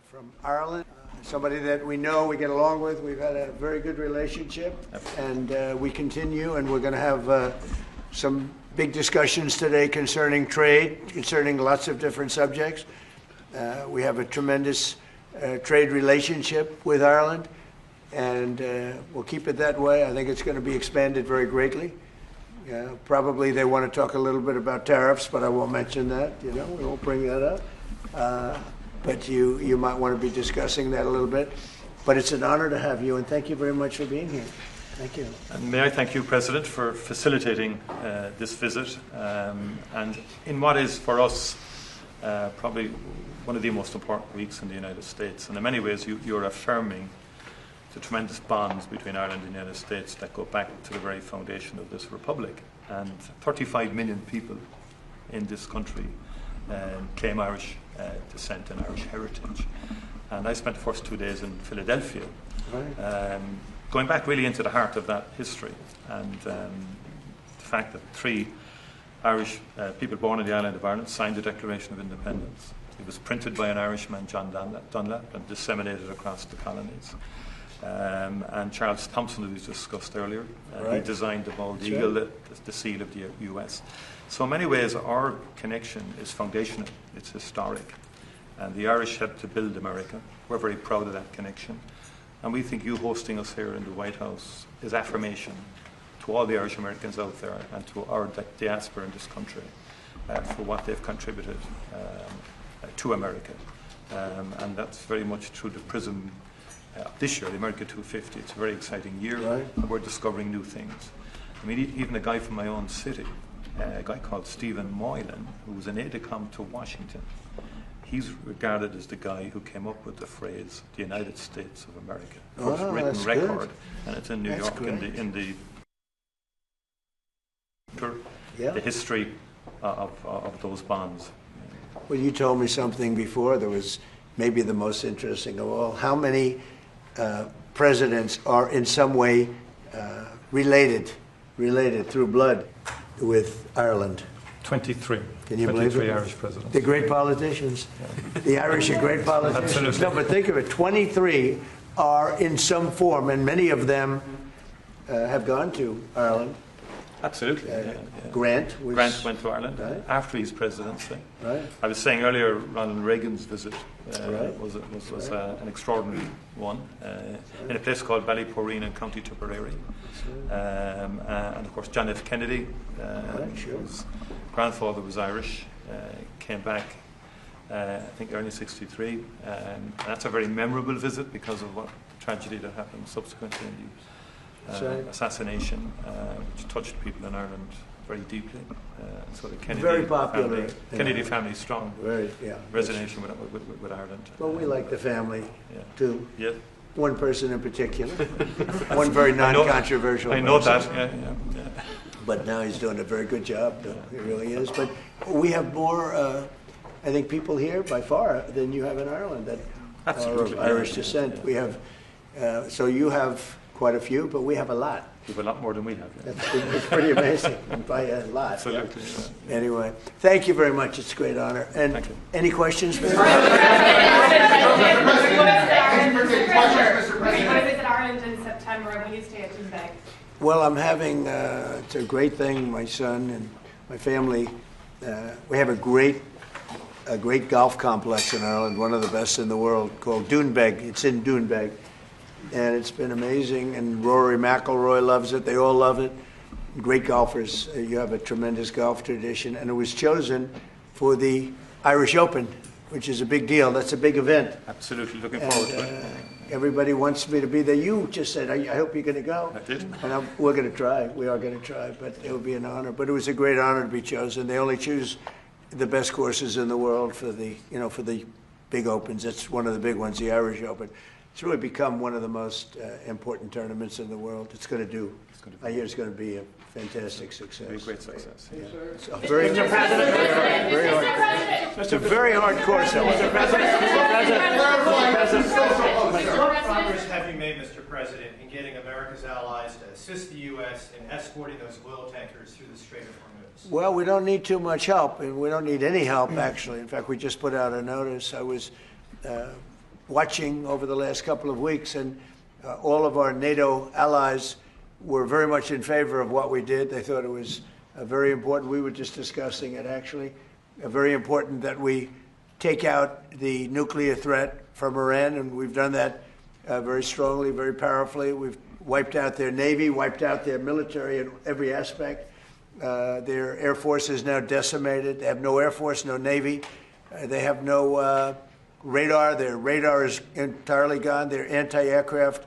from Ireland, somebody that we know, we get along with. We've had a very good relationship, and we continue, and we're going to have some big discussions today concerning trade, concerning lots of different subjects. We have a tremendous trade relationship with Ireland, and we'll keep it that way. I think it's going to be expanded very greatly. Probably they want to talk a little bit about tariffs, but I won't mention that. We won't bring that up. But you might want to be discussing that a little bit. But it's an honor to have you, and thank you very much for being here. Thank you. And may I thank you, President, for facilitating this visit, and in what is for us probably one of the most important weeks in the United States. And in many ways, you're affirming the tremendous bonds between Ireland and the United States that go back to the very foundation of this republic. And 35 million people in this country claim Irish descent and Irish heritage. And I spent the first 2 days in Philadelphia, going back really into the heart of that history, and the fact that 3 Irish people born on the island of Ireland signed the Declaration of Independence. It was printed by an Irishman, John Dunlap, and disseminated across the colonies. And Charles Thompson, who was discussed earlier, he designed the bald eagle, the seal of the U.S. So in many ways, our connection is foundational, it's historic. And the Irish helped to build America. We're very proud of that connection. And we think you hosting us here in the White House is affirmation to all the Irish Americans out there and to our diaspora in this country for what they've contributed to America. And that's very much through the prism this year, the America 250. It's a very exciting year. And we're discovering new things. I mean, even a guy from my own city, a guy called Stephen Moylan, who was an aide-de-camp to Washington, he's regarded as the guy who came up with the phrase, the United States of America. First written record, and it's in New York in the history of those bonds. Well, you told me something before that was maybe the most interesting of all. How many presidents are in some way related through blood with Ireland? 23. Can you believe it? Irish presidents. They're great politicians. Yeah. The Irish are great politicians. Absolutely. No, but think of it. 23 are in some form, and many of them have gone to Ireland. Absolutely. Grant went to Ireland after his presidency. Right. I was saying earlier, Ronald Reagan's visit was an extraordinary one in a place called Ballyporeen in County Tipperary. And of course, John F. Kennedy, whose grandfather was Irish, came back, I think, early '63. And that's a very memorable visit because of what tragedy that happened subsequently in the assassination, which touched people in Ireland very deeply. So the Kennedy family is strong. Resonation with Ireland. Well, we like the family too. Yeah. One person in particular, one very non-controversial. I know person. that. Yeah. But now he's doing a very good job. He really is. But we have more, I think, people here by far than you have in Ireland that are of Irish descent. We have. So you have quite a few, but we have a lot. We have a lot more than we have. Yeah. It's pretty amazing by a lot. Absolutely. Yeah. Anyway, thank you very much. It's a great honor. And any questions? Mr. President, visit Ireland in September, and will you stay at Doonbeg? Well, I'm having, it's a great thing, my son and my family. We have a great golf complex in Ireland, one of the best in the world, called Doonbeg. It's in Doonbeg. And it's been amazing, and Rory McIlroy loves it. They all love it. Great golfers. You have a tremendous golf tradition, and it was chosen for the Irish Open, which is a big deal. That's a big event. Absolutely, looking forward to it. Everybody wants me to be there. You just said, I hope you're going to go. I did. And we're going to try. We are going to try, but it would be an honor. But it was a great honor to be chosen. They only choose the best courses in the world for the big opens. It's one of the big ones, the Irish Open. It's really become one of the most important tournaments in the world. I hear it's going to be a fantastic success. Be a great success. Yeah. It's a very hard course. What progress have you made, Mr. President, in getting America's allies to assist the U.S. in escorting those oil tankers through the Strait of Hormuz? Well, we don't need too much help, and we don't need any help, actually. In fact, we just put out a notice. I was watching over the last couple of weeks, and all of our NATO allies were very much in favor of what we did. They thought it was very important. We were just discussing it, actually. Very important that we take out the nuclear threat from Iran, and we've done that very strongly, very powerfully. We've wiped out their Navy, wiped out their military in every aspect. Their Air Force is now decimated. They have no Air Force, no Navy. They have no radar. Their radar is entirely gone. Their anti-aircraft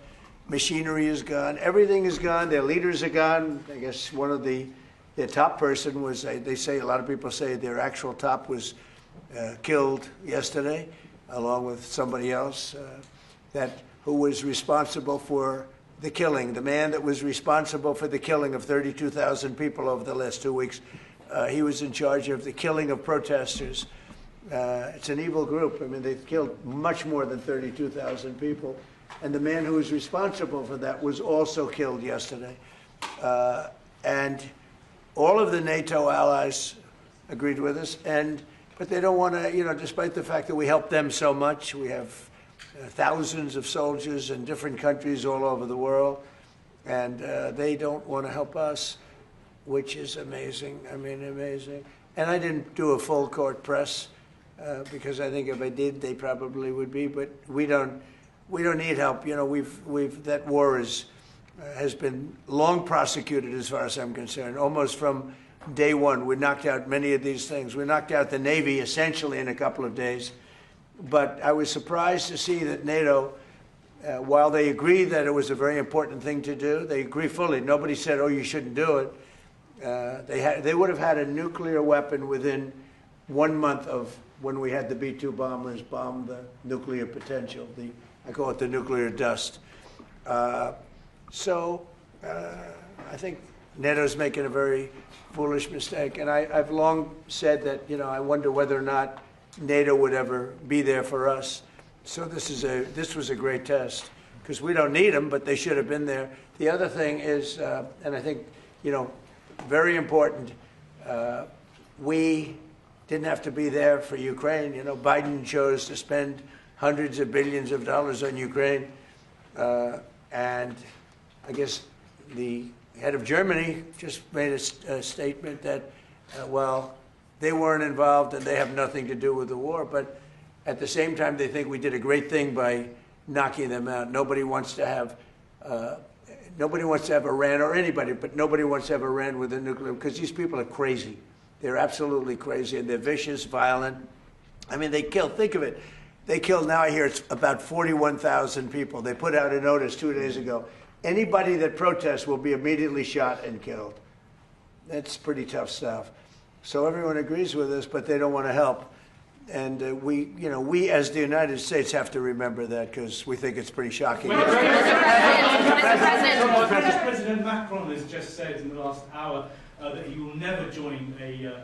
machinery is gone. Everything is gone. Their leaders are gone. I guess one of their top person was, they say, a lot of people say their actual top was killed yesterday, along with somebody else who was responsible for the killing. The man that was responsible for the killing of 32,000 people over the last 2 weeks, he was in charge of the killing of protesters. It's an evil group. I mean, they've killed much more than 32,000 people. And the man who was responsible for that was also killed yesterday. And all of the NATO allies agreed with us. But they don't want to, despite the fact that we help them so much, we have thousands of soldiers in different countries all over the world, and they don't want to help us, which is amazing. I mean, amazing. And I didn't do a full court press because I think if I did, they probably would be. But we don't need help. That war has been long prosecuted, as far as I'm concerned, almost from day one. We knocked out many of these things. We knocked out the Navy essentially in a couple of days. But I was surprised to see that NATO, while they agree that it was a very important thing to do, they agree fully. Nobody said, oh, you shouldn't do it. They would have had a nuclear weapon within 1 month of when we had the B-2 bombers bomb the nuclear potential. I call it the nuclear dust. So I think NATO's making a very foolish mistake. And I've long said that, I wonder whether or not NATO would ever be there for us. So this was a great test, because we don't need them, but they should have been there. The other thing is, and I think, very important, we didn't have to be there for Ukraine. Biden chose to spend hundreds of billions of dollars on Ukraine. And I guess the head of Germany just made a statement that, they weren't involved and they have nothing to do with the war. But at the same time, they think we did a great thing by knocking them out. Nobody wants to have Iran, or anybody, but nobody wants to have Iran with a nuclear, because these people are crazy. They're absolutely crazy, and they're vicious, violent. I mean, they killed, think of it. They killed, now I hear it's about 41,000 people. They put out a notice 2 days ago. Anybody that protests will be immediately shot and killed. That's pretty tough stuff. So everyone agrees with us, but they don't want to help. And we as the United States have to remember that, because we think it's pretty shocking. President Macron has just said in the last hour that he will never join a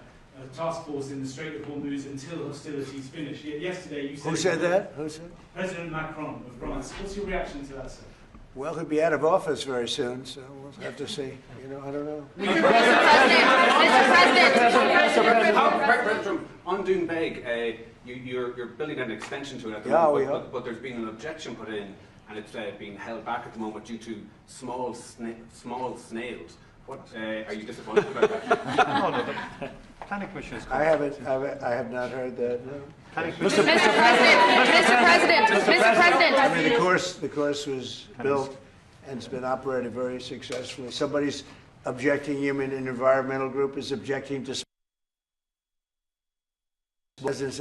task force in the Strait of Hormuz until hostilities finish. Yesterday you said... Who said that? Who said? President Macron of France. What's your reaction to that, sir? Well, he'll be out of office very soon, so we'll have to see. I don't know. Mr. President, on Doonbeg, you're building an extension to it at the moment, but there's been an objection put in, and it's being held back at the moment due to small snails. What are you disappointed about that? No, the Planning Commission is... I have not heard that. No. Mr. President. I mean, the course was built and it's been operated very successfully. Somebody's objecting. Human and environmental group is objecting to. Mr. President.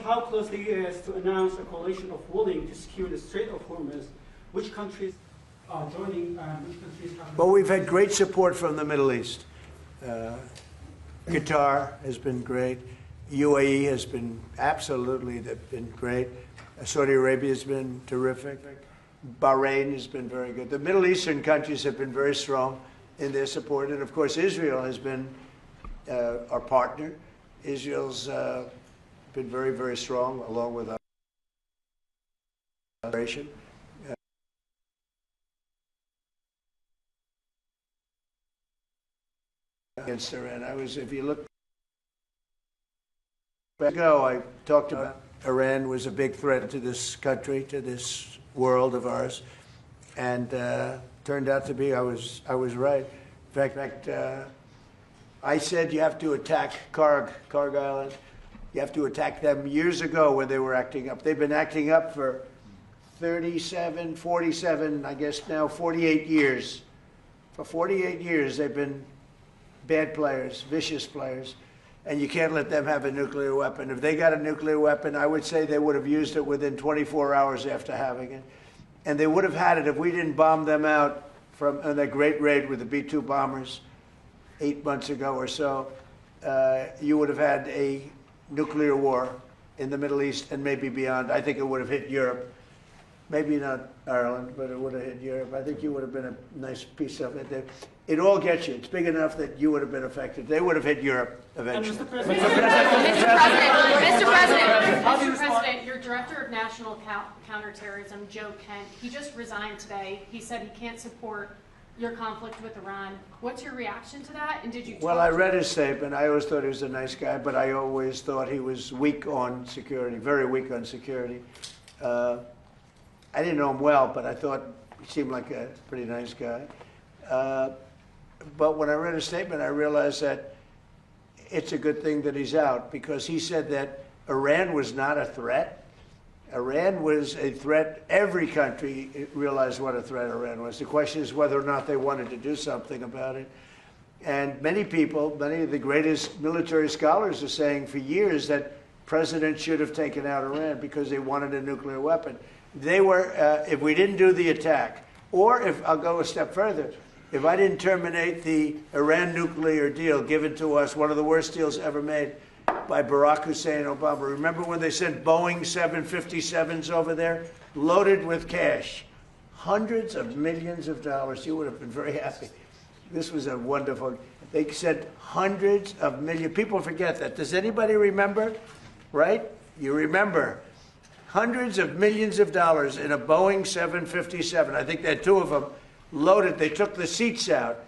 How close the U.S. to announce a coalition of willing to secure the Strait of Hormuz? Which countries are joining? Which countries have? Well, we've had great support from the Middle East. Qatar has been great. UAE has been they've been great. Saudi Arabia has been terrific. Bahrain has been very good. The Middle Eastern countries have been very strong in their support. And of course, Israel has been our partner. Israel's been very, very strong, along with our operation. Against Iran. If you look ago, I talked about Iran was a big threat to this country, to this world of ours, and turned out to be I was right. In fact, I said you have to attack Karg Island. You have to attack them years ago when they were acting up. They've been acting up for 37, 47, I guess now 48 years. For 48 years, they've been bad players, vicious players. And you can't let them have a nuclear weapon. If they got a nuclear weapon, I would say they would have used it within 24 hours after having it. And they would have had it if we didn't bomb them out from that great raid with the B-2 bombers 8 months ago or so. You would have had a nuclear war in the Middle East and maybe beyond. I think it would have hit Europe. Maybe not Ireland, but it would have hit Europe. I think you would have been a nice piece of it. It all gets you. It's big enough that you would have been affected. They would have hit Europe eventually. Mr. President, your Director of National Counterterrorism, Joe Kent, he just resigned today. He said he can't support your conflict with Iran. What's your reaction to that? And did you? Well, I read his statement. I always thought he was a nice guy, but I always thought he was weak on security, very weak on security. I didn't know him well, but I thought he seemed like a pretty nice guy. But when I read his statement, I realized that it's a good thing that he's out, because he said that Iran was not a threat. Iran was a threat. Every country realized what a threat Iran was. The question is whether or not they wanted to do something about it. And many people, many of the greatest military scholars are saying for years that presidents should have taken out Iran because they wanted a nuclear weapon. They were, if we didn't do the attack, or if, I'll go a step further, if I didn't terminate the Iran nuclear deal given to us, one of the worst deals ever made by Barack Hussein Obama. Remember when they sent Boeing 757s over there, loaded with cash, hundreds of millions of dollars? You would have been very happy. This was a wonderful, they sent hundreds of millions. People forget that. Does anybody remember? Right? You remember. Hundreds of millions of dollars in a Boeing 757. I think there are two of them loaded. They took the seats out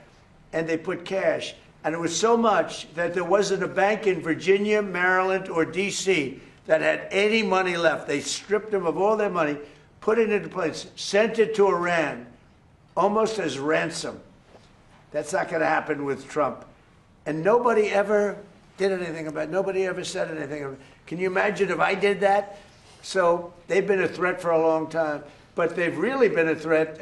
and they put cash. And it was so much that there wasn't a bank in Virginia, Maryland, or D.C. that had any money left. They stripped them of all their money, put it into place, sent it to Iran, almost as ransom. That's not going to happen with Trump. And nobody ever did anything about it. Nobody ever said anything about it. Can you imagine if I did that? So they've been a threat for a long time. But they've really been a threat.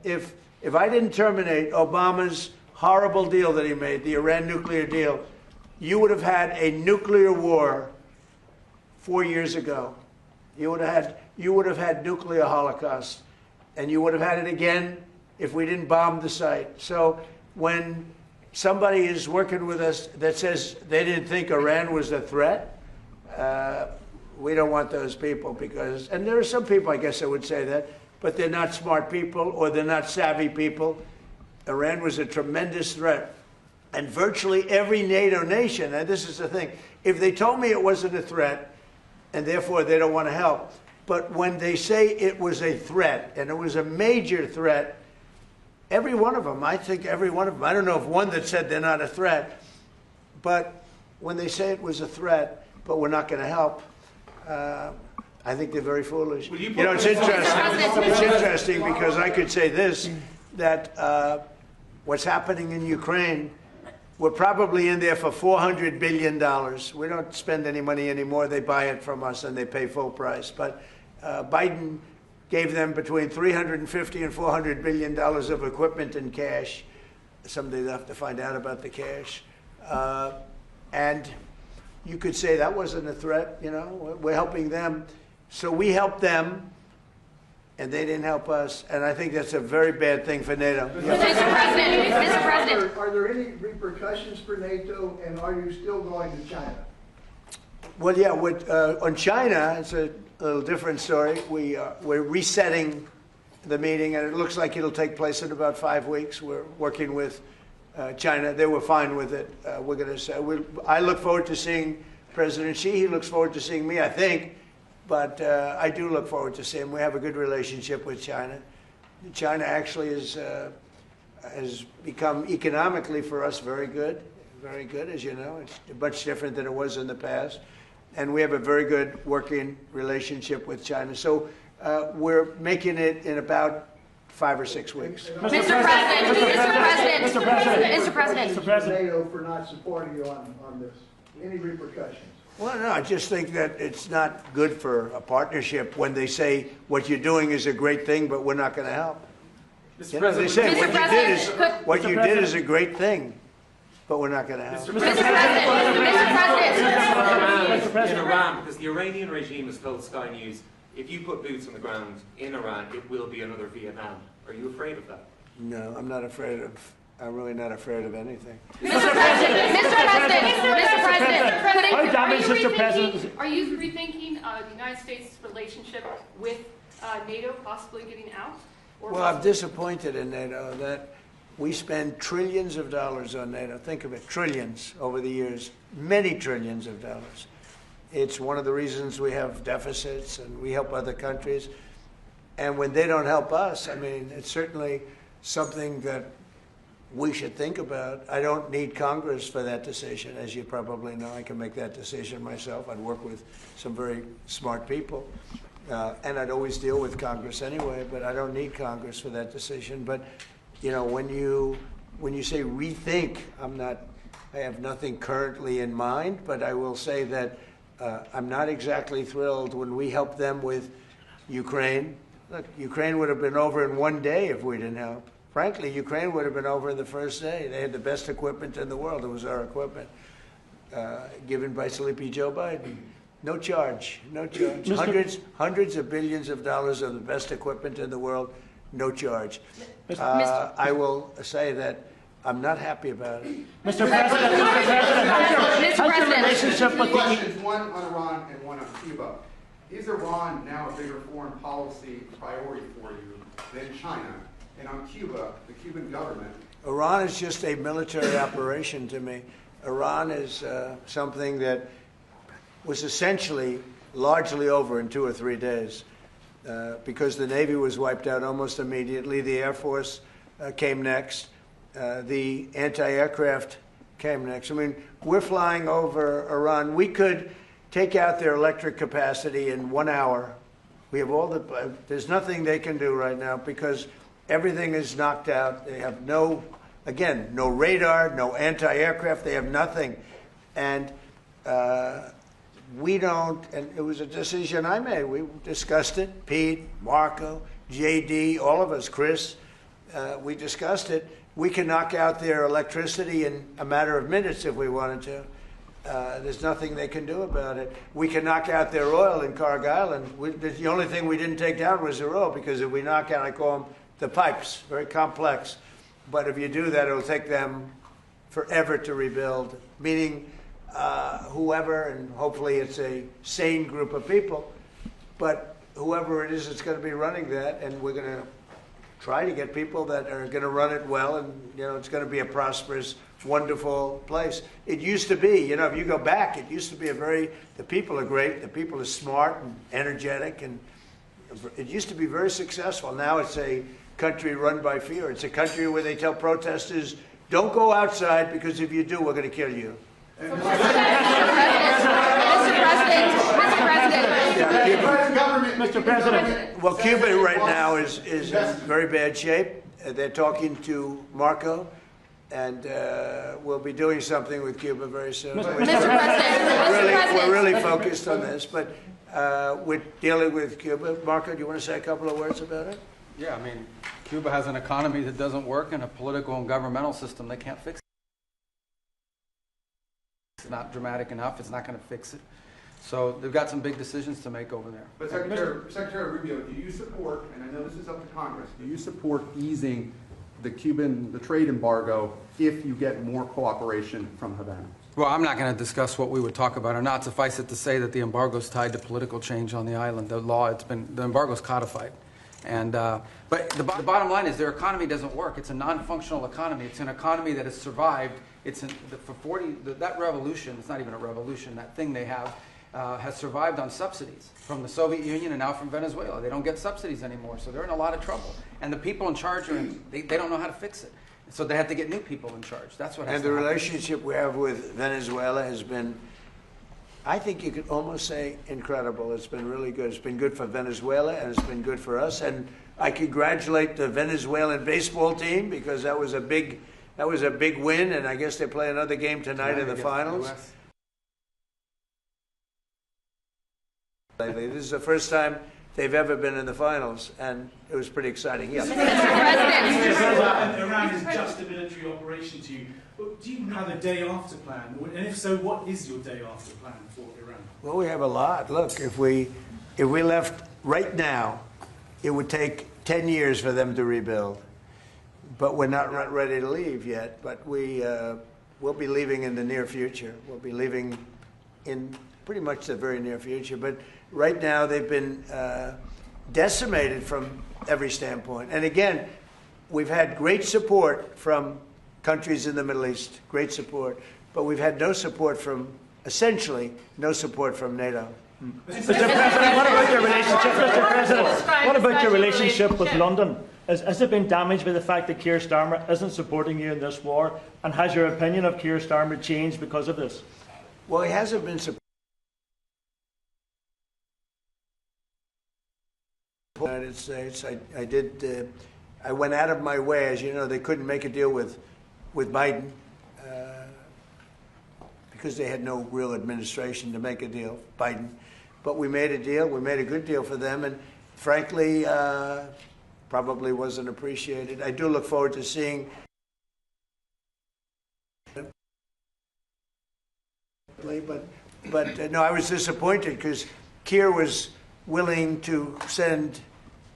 If I didn't terminate Obama's horrible deal that he made, the Iran nuclear deal, you would have had a nuclear war 4 years ago. You would have had nuclear holocaust, and you would have had it again if we didn't bomb the site. So when somebody is working with us that says they didn't think Iran was a threat, we don't want those people, because, and there are some people, I guess I would say that, but they're not smart people or they're not savvy people. Iran was a tremendous threat. And virtually every NATO nation, and this is the thing, if they told me it wasn't a threat, and therefore they don't want to help, but when they say it was a threat, and it was a major threat, every one of them, I think every one of them, I don't know if one that said they're not a threat, but when they say it was a threat, but we're not going to help, I think they're very foolish. You know, it's interesting. It's interesting because I could say this, that what's happening in Ukraine, we're probably in there for $400 billion. We don't spend any money anymore. They buy it from us and they pay full price. But Biden gave them between $350 and $400 billion of equipment and cash. Someday they'll have to find out about the cash. And you could say that wasn't a threat, you know, we're helping them. So we helped them, and they didn't help us, and I think that's a very bad thing for NATO. Mr. President. Are there any repercussions for NATO, and are you still going to China? Well, yeah, on China, it's a little different story. We're resetting the meeting, and it looks like it'll take place in about 5 weeks. We're working with China. They were fine with it. We're going to say, I look forward to seeing President Xi. He looks forward to seeing me, I think. But I do look forward to seeing him. We have a good relationship with China. China actually has become economically for us very good, as you know. It's much different than it was in the past. and we have a very good working relationship with China. So we're making it in about 5 or 6 weeks. Mr. President. NATO for not supporting you on this. Any repercussions? Well, no, I just think that it's not good for a partnership when they say what you're doing is a great thing, but we're not going to help. You know, they say what you did is a great thing, but we're not going to help. Mr. President, in Iran, because the Iranian regime has told Sky News, if you put boots on the ground in Iran, it will be another Vietnam. Are you afraid of that? No, I'm not afraid of. I'm really not afraid of anything. Mr. President, are you rethinking the United States' relationship with NATO possibly getting out? Well, I'm disappointed in NATO that we spend trillions of dollars on NATO. Think of it, trillions over the years, many trillions of dollars. It's one of the reasons we have deficits and we help other countries. And when they don't help us, I mean, it's certainly something that we should think about. I don't need Congress for that decision. As you probably know, I can make that decision myself. I'd work with some very smart people. And I'd always deal with Congress anyway, but I don't need Congress for that decision. But, you know, when you say rethink, I have nothing currently in mind, but I will say that I'm not exactly thrilled when we help them with Ukraine. Look, Ukraine would have been over in 1 day if we didn't help. Frankly, Ukraine would have been over in the first day. They had the best equipment in the world. It was our equipment, given by Sleepy Joe Biden. No charge, no charge. Hundreds of billions of dollars of the best equipment in the world, no charge. I will say that I'm not happy about it. Mr. President, how's the relationship with Two questions, one on Iran and one on Cuba. Is Iran now a bigger foreign policy priority for you than China? And on Cuba, the Cuban government. Iran is just a military operation to me. Iran is something that was essentially largely over in 2 or 3 days because the Navy was wiped out almost immediately. The Air Force came next. The anti-aircraft came next. I mean, we're flying over Iran. We could take out their electric capacity in 1 hour. We have all there's nothing they can do right now because everything is knocked out. They have no radar, no anti-aircraft. They have nothing. And we don't, and it was a decision I made. We discussed it, Pete, Marco, JD, all of us, Chris, we discussed it. We can knock out their electricity in a matter of minutes if we wanted to. There's nothing they can do about it. We can knock out their oil in Carg Island. The only thing we didn't take down was their oil because if we knock out, I call them the pipes, very complex. But if you do that, it'll take them forever to rebuild, meaning whoever, and hopefully it's a sane group of people, but whoever it is that's going to be running that, and we're going to try to get people that are going to run it well, and it's going to be a prosperous, wonderful place. It used to be, if you go back, it used to be the people are great, the people are smart and energetic, and it used to be very successful. Now it's a country run by fear. It's a country where they tell protesters, don't go outside because if you do, we're going to kill you. Mr. President. Well, Cuba right now is in very bad shape. They're talking to Marco, and we'll be doing something with Cuba very soon. We're really focused on this, but we're dealing with Cuba. Marco, do you want to say a couple of words about it? Yeah, I mean, Cuba has an economy that doesn't work and a political and governmental system they can't fix. It's not dramatic enough. It's not going to fix it. So they've got some big decisions to make over there. But Secretary Rubio, do you support, and I know this is up to Congress, do you support easing the trade embargo if you get more cooperation from Havana? Well, I'm not going to discuss what we would talk about or not. Suffice it to say that the embargo is tied to political change on the island. The embargo is codified. And but the bottom line is their economy doesn't work. It's a non-functional economy. It's an economy that has survived. That revolution, it's not even a revolution, that thing they have, has survived on subsidies from the Soviet Union and now from Venezuela. They don't get subsidies anymore, so they're in a lot of trouble. And the people in charge, they don't know how to fix it. So they have to get new people in charge. That's what has to happen. And the relationship we have with Venezuela has been I think you could almost say incredible. It's been really good. It's been good for Venezuela, and it's been good for us. And I congratulate the Venezuelan baseball team because that was a big win. And I guess they play another game tonight in the finals. This is the first time they've ever been in the finals, and it was pretty exciting. Yes. Iran is just a military operation to you. But do you have a day after plan? And if so, what is your day after plan for Iran? Well, we have a lot. Look, if we left right now, it would take 10 years for them to rebuild. But we're not ready to leave yet. But we'll be leaving in the near future. We'll be leaving in pretty much the very near future. But right now, they've been decimated from every standpoint. And again, we've had great support from countries in the Middle East, great support. But we've had no support from, essentially, no support from NATO. Mr. President, what about your relationship, Mr. President? What about your relationship with London? Has it been damaged by the fact that Keir Starmer isn't supporting you in this war? And has your opinion of Keir Starmer changed because of this? Well, he hasn't been supporting the United States. I went out of my way. As you know, they couldn't make a deal with Biden because they had no real administration to make a deal, Biden. But we made a deal. We made a good deal for them. And frankly, probably wasn't appreciated. I do look forward to seeing. But no, I was disappointed because Keir was willing to send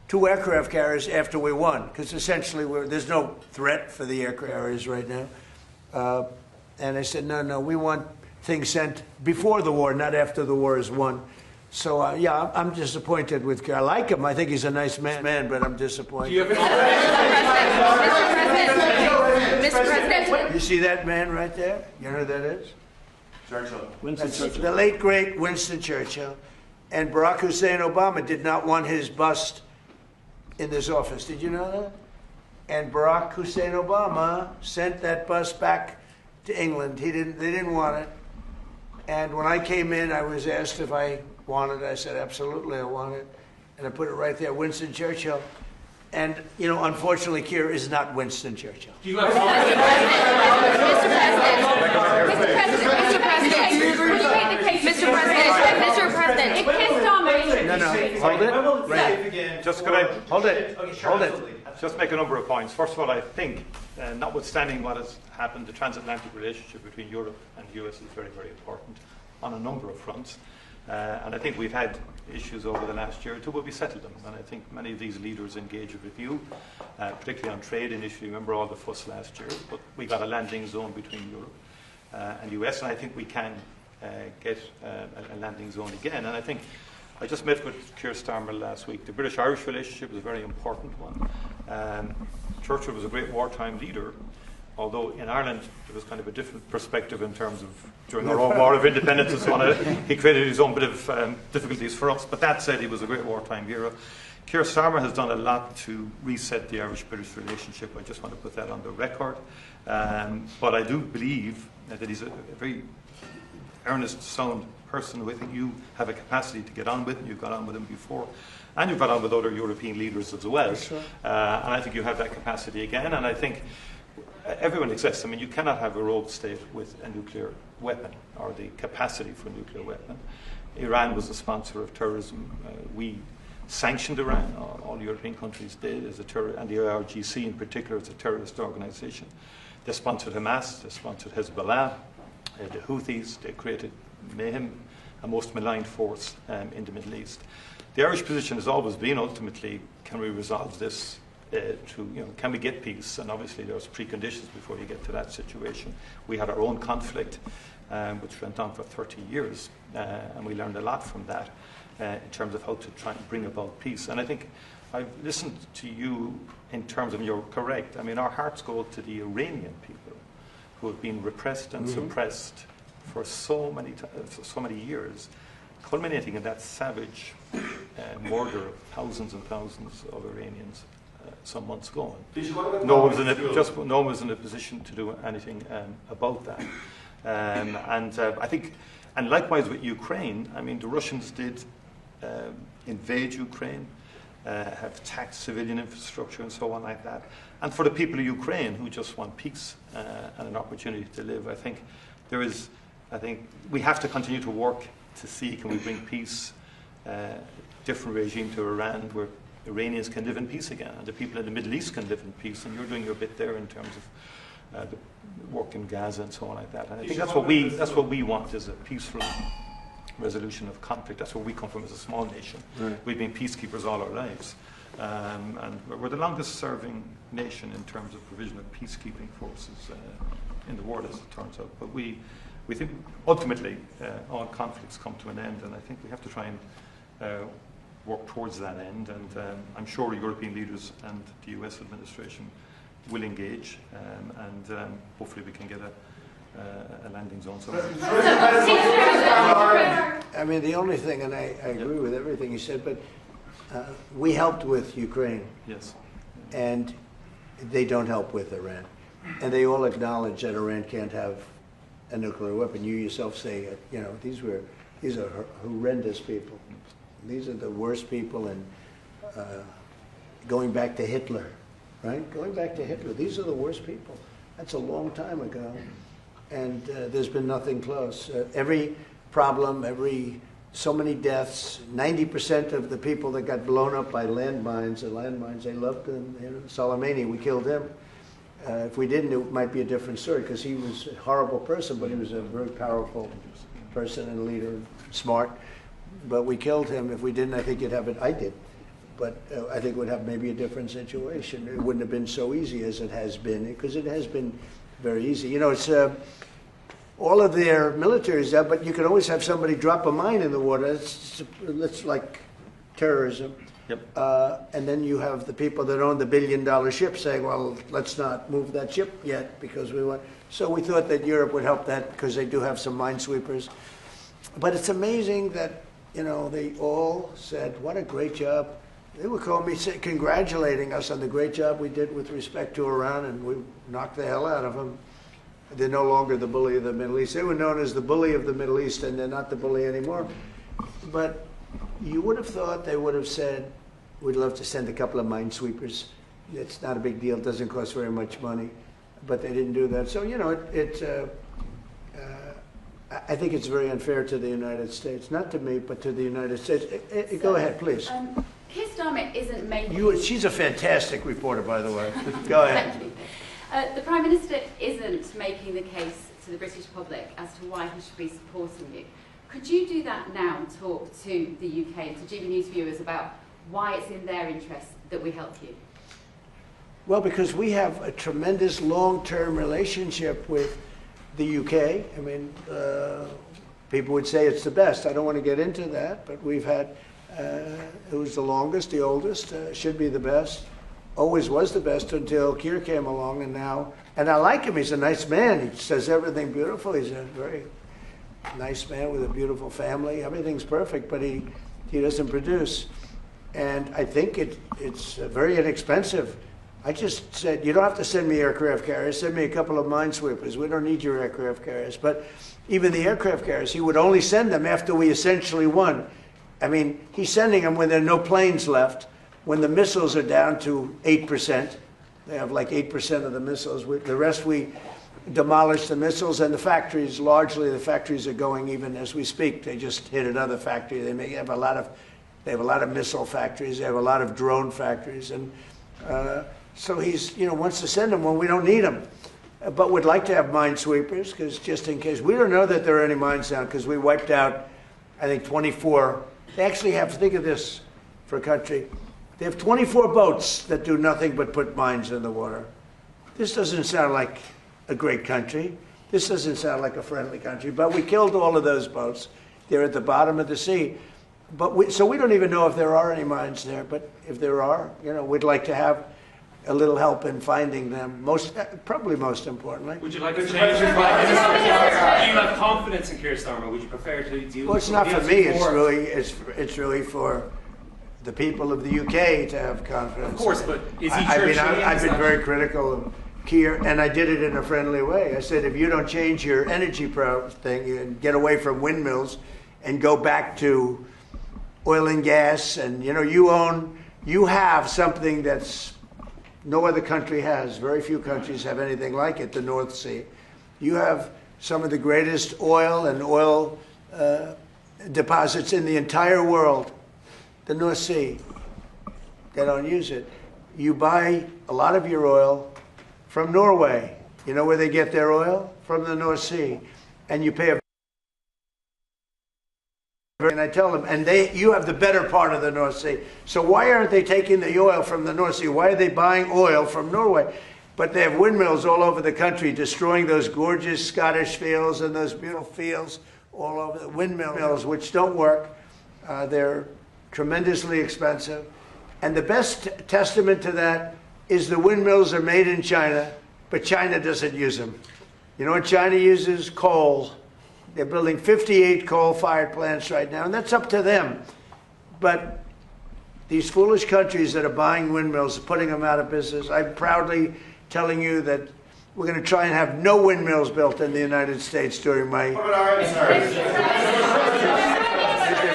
2 aircraft carriers after we won, because essentially there's no threat for the aircraft carriers right now. And I said, no, we want things sent before the war, not after the war is won. So, yeah, I'm disappointed with Keir. I like him. I think he's a nice man, but I'm disappointed. Mr. President. You see that man right there? You know who that is? Churchill. Winston Churchill. The late, great Winston Churchill. And Barack Hussein Obama did not want his bust in this office. Did you know that? And Barack Hussein Obama sent that bust back to England. They didn't want it. And when I came in, I was asked if I wanted it. I said, absolutely, I want it. And I put it right there, Winston Churchill. And, you know, unfortunately, Keir is not Winston Churchill. Mr. President. No, hold it. Right. Just could I hold it? Hold it. Just make a number of points. First of all, I think, notwithstanding what has happened, the transatlantic relationship between Europe and the US is very, very important on a number of fronts. And I think we've had issues over the last year or two, but we settled them. And I think many of these leaders engage with you, particularly on trade initially. Remember all the fuss last year, but we got a landing zone between Europe and the US, and I think we can get a landing zone again. And I think I just met with Keir Starmer last week. The British-Irish relationship is a very important one. Churchill was a great wartime leader, although in Ireland there was kind of a different perspective in terms of during our own War of Independence and so on. He created his own bit of difficulties for us. But that said, he was a great wartime hero. Keir Starmer has done a lot to reset the Irish-British relationship. I just want to put that on the record. But I do believe that he's a very earnest, sound person who I think you have a capacity to get on with, and you've got on with him before, and you've got on with other European leaders as well. Sure. And I think you have that capacity again, and I think everyone exists. I mean, you cannot have a rogue state with a nuclear weapon or the capacity for a nuclear weapon. Iran was a sponsor of terrorism. We sanctioned Iran, all European countries did, as a and the IRGC in particular as a terrorist organization. They sponsored Hamas, they sponsored Hezbollah, the Houthis. They created mayhem, a most maligned force in the Middle East. The Irish position has always been, ultimately, can we resolve this can we get peace? And obviously there's preconditions before you get to that situation. We had our own conflict, which went on for 30 years, and we learned a lot from that in terms of how to try and bring about peace. And I think I've listened to you in terms of, you're correct, I mean, our hearts go to the Iranian people who have been repressed and suppressed for so many years, culminating in that savage murder of thousands and thousands of Iranians some months ago. No one was in a position to do anything about that. And I think And likewise with Ukraine, I mean, the Russians did invade Ukraine, have taxed civilian infrastructure and so on like that. And for the people of Ukraine who just want peace and an opportunity to live, I think we have to continue to work to see, can we bring peace, different regime to Iran, where Iranians can live in peace again, and the people in the Middle East can live in peace, and you're doing your bit there in terms of the work in Gaza and so on like that. And I think that's what we want, is a peaceful resolution of conflict. That's where we come from as a small nation. Right. We've been peacekeepers all our lives. And we're the longest serving nation in terms of provision of peacekeeping forces in the world, as it turns out. But we think ultimately all conflicts come to an end, and I think we have to try and work towards that end. And I'm sure European leaders and the U.S. administration will engage, and hopefully we can get a landing zone. I mean, the only thing, and I agree with everything you said, but we helped with Ukraine. Yes. And they don't help with Iran. And they all acknowledge that Iran can't have a nuclear weapon. You yourself say, these are horrendous people. These are the worst people, and going back to Hitler, right? Going back to Hitler, these are the worst people. That's a long time ago. And there's been nothing close. Every problem, so many deaths, 90% of the people that got blown up by landmines, they loved them. Soleimani, we killed him. If we didn't, it might be a different story, because he was a horrible person, but he was a very powerful person and leader, smart. But we killed him. If we didn't, I think you'd have it. I did. But I think it would have maybe a different situation. It wouldn't have been so easy as it has been, because it has been very easy. It's all of their military is there, but you can always have somebody drop a mine in the water. It's like terrorism. Yep. And then you have the people that own the billion-dollar ship saying, well, let's not move that ship yet because we want. So we thought that Europe would help that, because they do have some minesweepers. But it's amazing that, they all said, what a great job. They would call me congratulating us on the great job we did with respect to Iran, and we knocked the hell out of them. They're no longer the bully of the Middle East. They were known as the bully of the Middle East, and they're not the bully anymore. But you would have thought they would have said, we'd love to send a couple of minesweepers. It's not a big deal. It doesn't cost very much money. But they didn't do that. So, I think it's very unfair to the United States. Not to me, but to the United States. Go ahead, please. Keir Starmer isn't making... She's a fantastic reporter, by the way. Go ahead. Thank you. The Prime Minister isn't making the case to the British public as to why he should be supporting you. Could you do that now and talk to the UK and to GB News viewers about why it's in their interest that we help you? Well, because we have a tremendous long-term relationship with the UK. I mean, people would say it's the best. I don't want to get into that, but we've had, it was the longest, the oldest, should be the best. Always was the best until Keir came along, and I like him. He's a nice man. He says everything beautiful. He's a very nice man with a beautiful family. Everything's perfect, but he doesn't produce. And I think it's very inexpensive. I just said, you don't have to send me aircraft carriers. Send me a couple of minesweepers. We don't need your aircraft carriers. But even the aircraft carriers, he would only send them after we essentially won. I mean, he's sending them when there are no planes left. When the missiles are down to 8%, they have like 8% of the missiles. The rest we demolish the missiles, and the factories, largely the factories are going even as we speak. They just hit another factory. They have a lot of missile factories. They have a lot of drone factories, and so he's wants to send them when we don't need them. But would like to have minesweepers, because just in case. We don't know that there are any mines down, because we wiped out, I think, 24. They actually have, think of this for a country. They have 24 boats that do nothing but put mines in the water. This doesn't sound like a great country. This doesn't sound like a friendly country. But we killed all of those boats. They're at the bottom of the sea. But so we don't even know if there are any mines there. But if there are, we'd like to have a little help in finding them. Probably most importantly. Would you like to change your Prime Minister? Do you have confidence in Keir Starmer? Would you prefer to deal? Well, it's not for me. It's really for the people of the UK to have confidence. Of course, but is he I've been very critical of Keir, and I did it in a friendly way. I said, if you don't change your energy thing and get away from windmills and go back to oil and gas, and you have something that's no other country has. Very few countries have anything like it, the North Sea. You have some of the greatest oil and oil deposits in the entire world, the North Sea. They don't use it. You buy a lot of your oil from Norway. You know where they get their oil? From the North Sea. And you pay and I tell them, and you have the better part of the North Sea. So why aren't they taking the oil from the North Sea? Why are they buying oil from Norway? But they have windmills all over the country, destroying those gorgeous Scottish fields and those beautiful fields all over the windmills, which don't work. They're tremendously expensive. And the best testament to that is the windmills are made in China, but China doesn't use them. You know what China uses? Coal. They're building 58 coal-fired plants right now, and that's up to them. But these foolish countries that are buying windmills, putting them out of business, I'm proudly telling you that we're going to try and have no windmills built in the United States during my... They're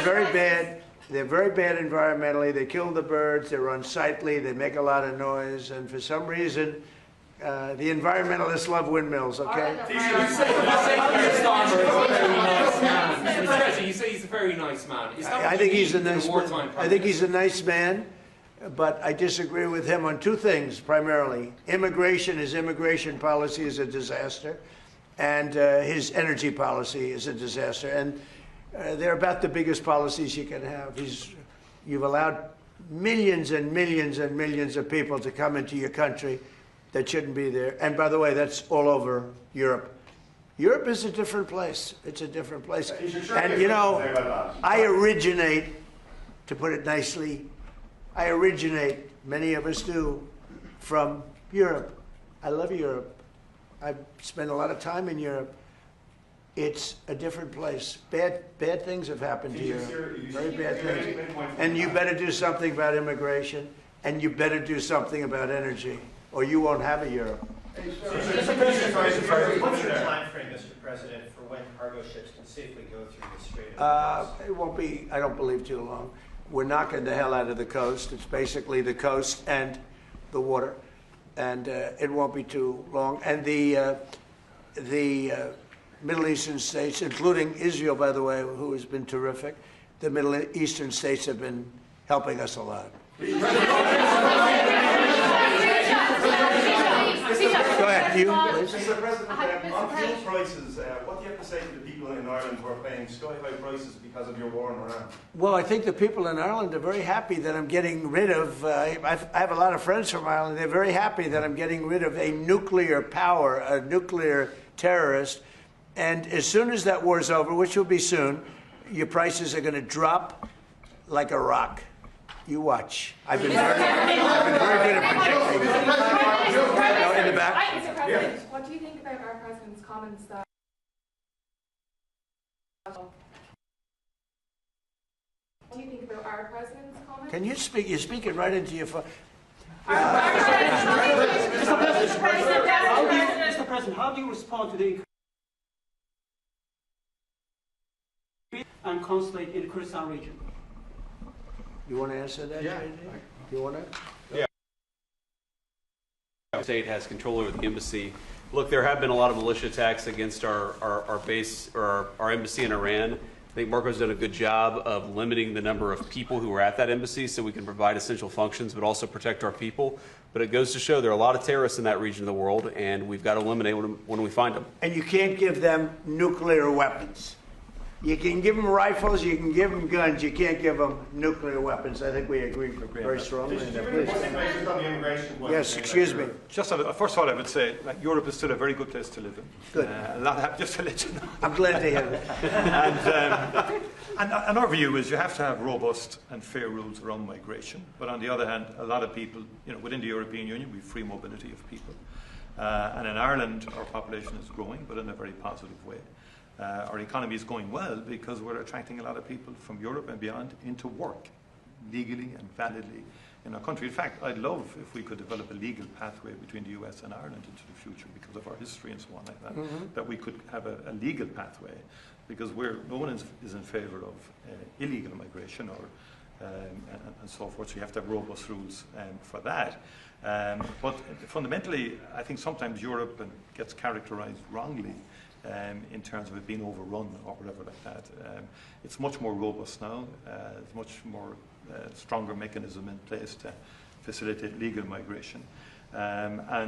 very bad. They're very bad environmentally. They kill the birds. They're unsightly. They make a lot of noise. And for some reason, the environmentalists love windmills, okay? You say he's a very nice man. I think he's a nice man. I think he's a nice man, but I disagree with him on two things, primarily. His immigration policy is a disaster, and his energy policy is a disaster. And they're about the biggest policies you can have. You've allowed millions and millions and millions of people to come into your country that shouldn't be there. And by the way, that's all over Europe. Europe is a different place. It's a different place. And you know, I originate, to put it nicely, many of us do, from Europe. I love Europe. I've spent a lot of time in Europe. It's a different place. Bad things have happened to Europe. Very bad things. And you better do something about immigration, and you better do something about energy, or you won't have a Europe. What's your time frame, Mr. President, for when cargo ships can safely go through the Strait of Hormuz? It won't be, I don't believe, too long. We're knocking the hell out of the coast. It's basically the coast and the water, and it won't be too long. And the Middle Eastern states, including Israel, by the way, who has been terrific, the Middle Eastern states have been helping us a lot. Go ahead, you, please. Mr. President, on fuel prices, what do you have to say to the people in Ireland who are paying sky-high prices because of your war in Iran? Well, I think the people in Ireland are very happy that I'm getting rid of, I have a lot of friends from Ireland, they're very happy that I'm getting rid of a nuclear power, a nuclear terrorist. And as soon as that war's over, which will be soon, your prices are going to drop like a rock. You watch. I've been very good at predicting. No, in the back. Mr. President, what do you think about our president's comments that... What do you think about our president's comments? Can you speak? You're speaking right into your phone. Mr. President, how do you respond to the and consulate in the Kurdistan region? You want to answer that? Yeah. You want to? Yeah. The state has control over the embassy. Look, there have been a lot of militia attacks against our base or our embassy in Iran. I think Marco's done a good job of limiting the number of people who are at that embassy so we can provide essential functions but also protect our people. But it goes to show there are a lot of terrorists in that region of the world, and we've got to eliminate them when we find them. And you can't give them nuclear weapons. You can give them rifles, you can give them guns, you can't give them nuclear weapons. I think we agree very strongly on that. Yes, excuse me. Just first of all, I would say that Europe is still a very good place to live in. Good. Just to let you know. I'm glad to hear that. And our view is you have to have robust and fair rules around migration. But on the other hand, a lot of people, within the European Union, we have free mobility of people. And in Ireland, our population is growing, but in a very positive way. Our economy is going well because we're attracting a lot of people from Europe and beyond into work, legally and validly in our country. In fact, I'd love if we could develop a legal pathway between the US and Ireland into the future because of our history and so on like that, that we could have a legal pathway, because no one is in favour of illegal migration or and so forth, so you have to have robust rules for that. But fundamentally, I think sometimes Europe gets characterised wrongly in terms of it being overrun or whatever like that. It's much more robust now. There's much more stronger mechanism in place to facilitate legal migration. I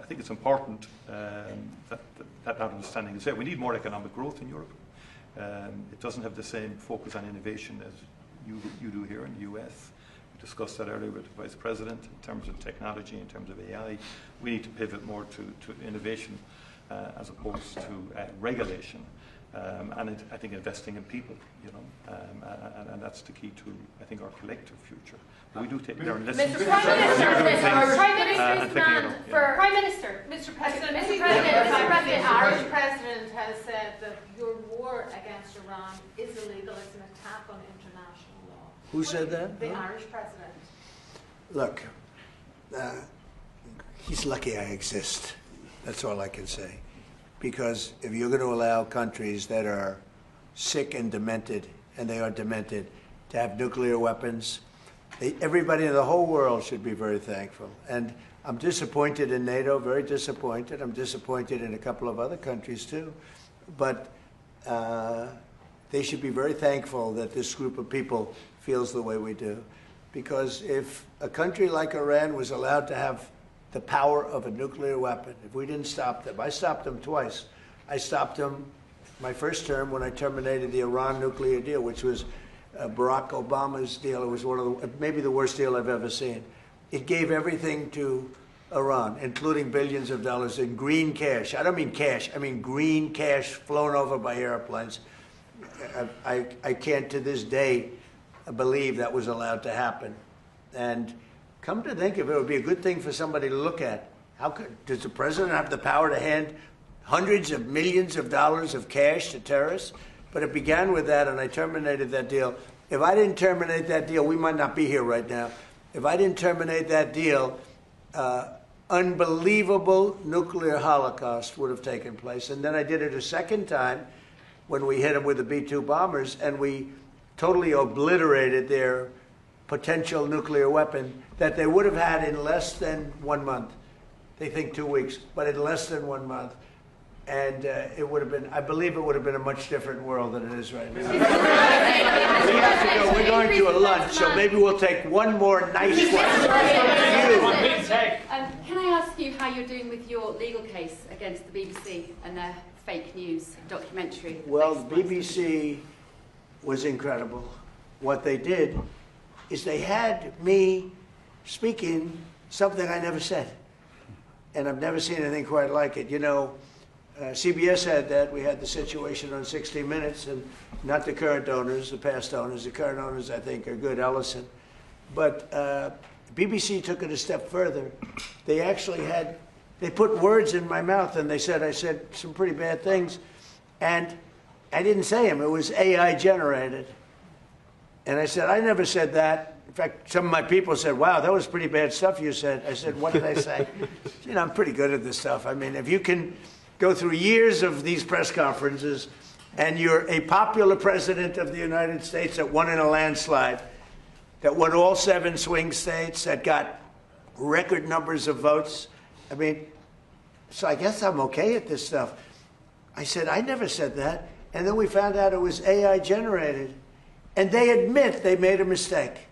think it's important that understanding is there. We need more economic growth in Europe. It doesn't have the same focus on innovation as you do here in the US. We discussed that earlier with the Vice President in terms of technology, in terms of AI. We need to pivot more to innovation as opposed to regulation. I think investing in people, and that's the key to, I think, our collective future. But we do take there and listen. Mr. Prime Minister, Mr. President, Irish President has said that your war against Iran is illegal. It's an attack on international law. Who said that? The Irish President. Look, he's lucky I exist. That's all I can say. Because if you're going to allow countries that are sick and demented, and they are demented, to have nuclear weapons, everybody in the whole world should be very thankful. And I'm disappointed in NATO, very disappointed. I'm disappointed in a couple of other countries too. But they should be very thankful that this group of people feels the way we do. Because if a country like Iran was allowed to have the power of a nuclear weapon, if we didn't stop them. I stopped them twice. I stopped them my first term when I terminated the Iran nuclear deal, which was Barack Obama's deal. It was one of maybe the worst deal I've ever seen. It gave everything to Iran, including billions of dollars in green cash. I don't mean cash, I mean green cash flown over by airplanes. I can't to this day believe that was allowed to happen. And come to think of it, it would be a good thing for somebody to look at. Does the president have the power to hand hundreds of millions of dollars of cash to terrorists? But it began with that, and I terminated that deal. If I didn't terminate that deal, we might not be here right now. If I didn't terminate that deal, unbelievable nuclear holocaust would have taken place. And then I did it a second time when we hit them with the B-2 bombers, and we totally obliterated their potential nuclear weapon that they would have had in less than 1 month. They think 2 weeks, but in less than 1 month. And it would have been, I believe it would have been a much different world than it is right now. We have to go, we're going to a lunch, so maybe we'll take one more nice one. Can I ask you how you're doing with your legal case against the BBC and their fake news documentary? Well, the BBC was incredible. What they did is they had me speaking something I never said. And I've never seen anything quite like it. You know, CBS had that. We had the situation on 60 Minutes, and not the current owners, the past owners. The current owners, I think, are good, Ellison. But BBC took it a step further. They actually they put words in my mouth, and I said some pretty bad things. And I didn't say them. It was AI generated. And I said, I never said that. In fact, some of my people said, wow, that was pretty bad stuff you said. I said, what did I say? I'm pretty good at this stuff. I mean, if you can go through years of these press conferences and you're a popular president of the United States that won in a landslide, that won all 7 swing states, that got record numbers of votes, I mean, so I guess I'm okay at this stuff. I said, I never said that. And then we found out it was AI generated. And they admit they made a mistake.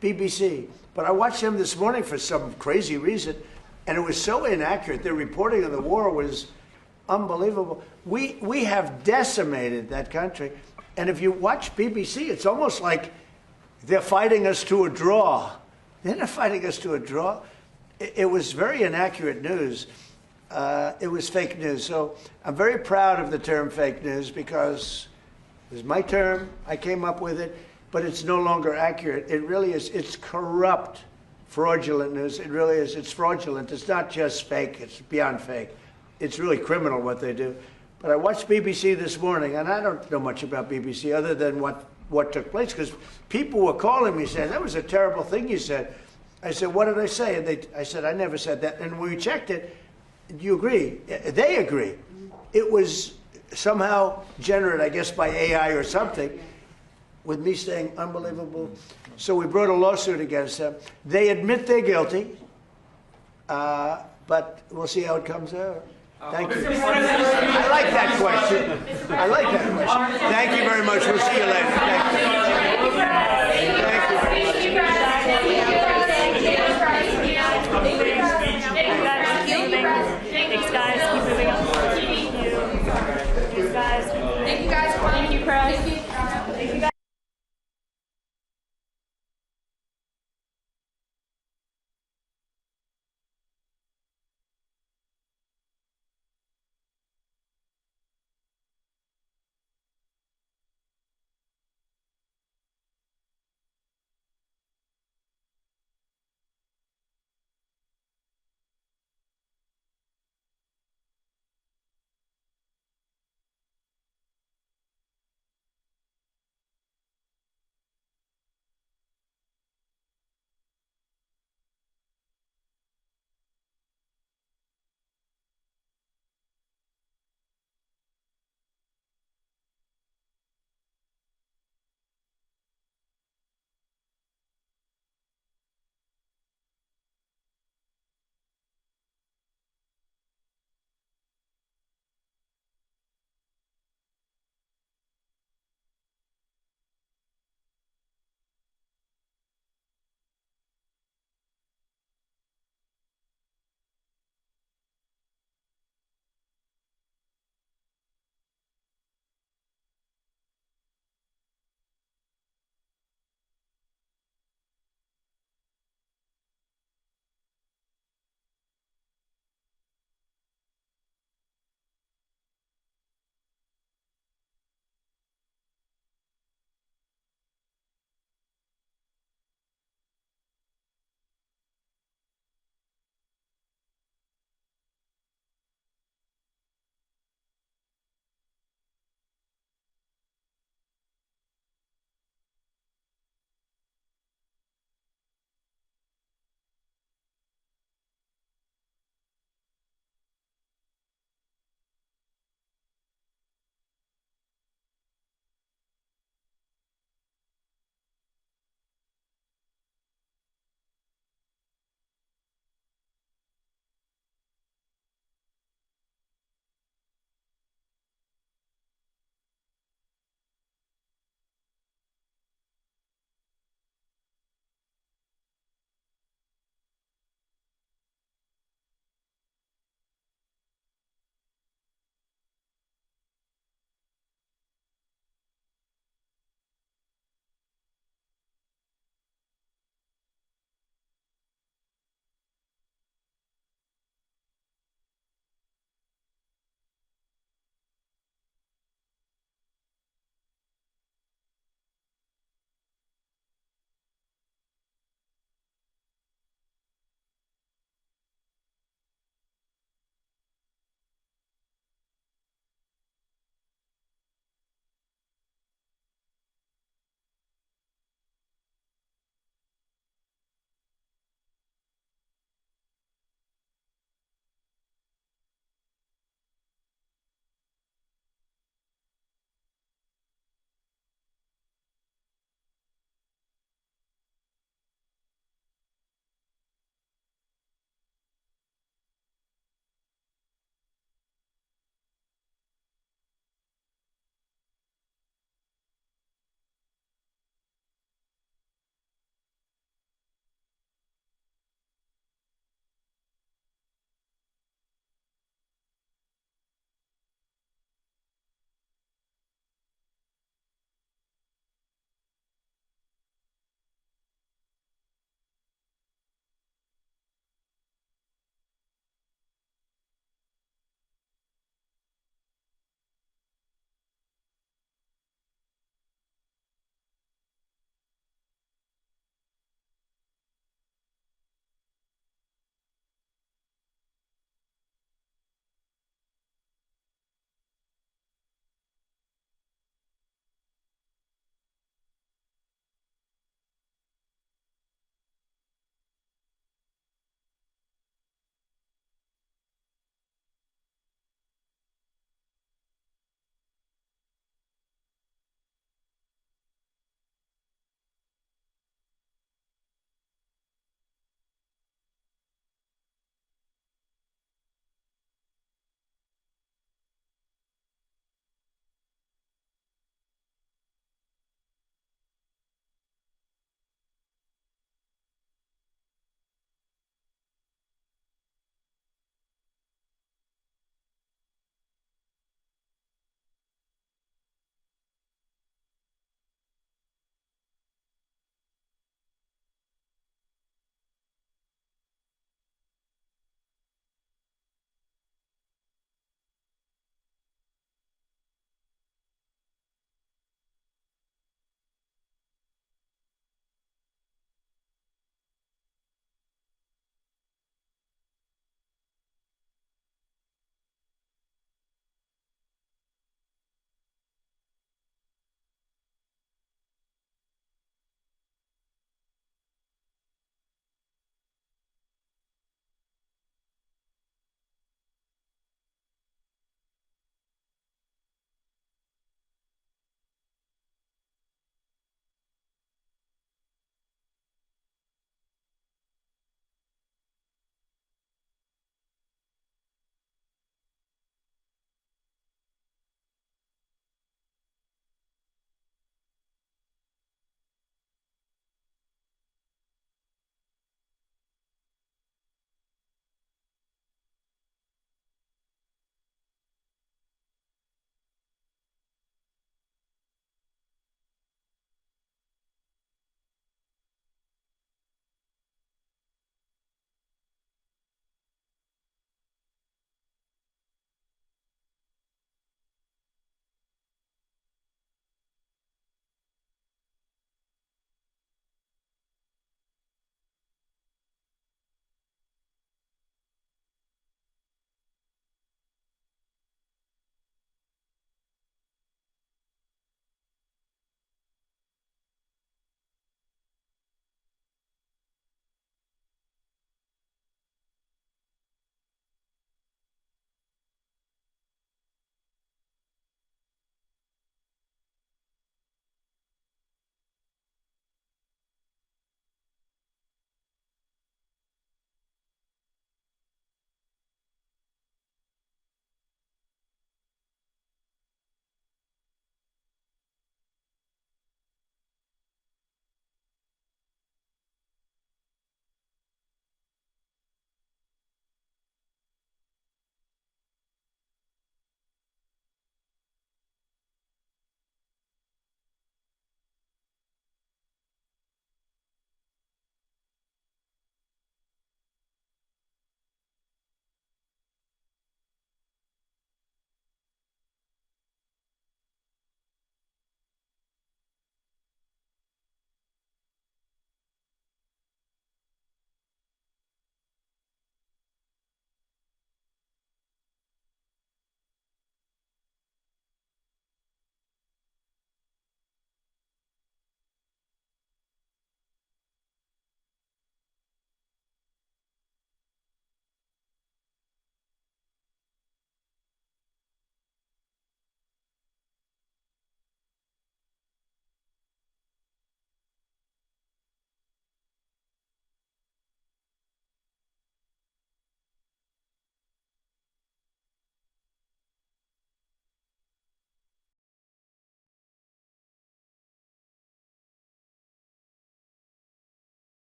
BBC. But I watched them this morning for some crazy reason, and it was so inaccurate. Their reporting of the war was unbelievable. We have decimated that country. And if you watch BBC, it's almost like they're fighting us to a draw. They're not fighting us to a draw. It was very inaccurate news. It was fake news. So I'm very proud of the term fake news because it was my term. I came up with it, but it's no longer accurate. It really is. It's corrupt, fraudulent news. It really is. It's fraudulent. It's not just fake. It's beyond fake. It's really criminal what they do. But I watched BBC this morning, and I don't know much about BBC other than what what took place, because people were calling me saying, that was a terrible thing you said. I said, what did I say? And I said, I never said that. And when we checked it, do you agree? They agree. It was somehow generated, I guess, by AI or something, with me saying unbelievable. So we brought a lawsuit against them. They admit they're guilty, but we'll see how it comes out. Thank you. I like that question. I like that question. Thank you very much. We'll see you later. Thank you. Thank you.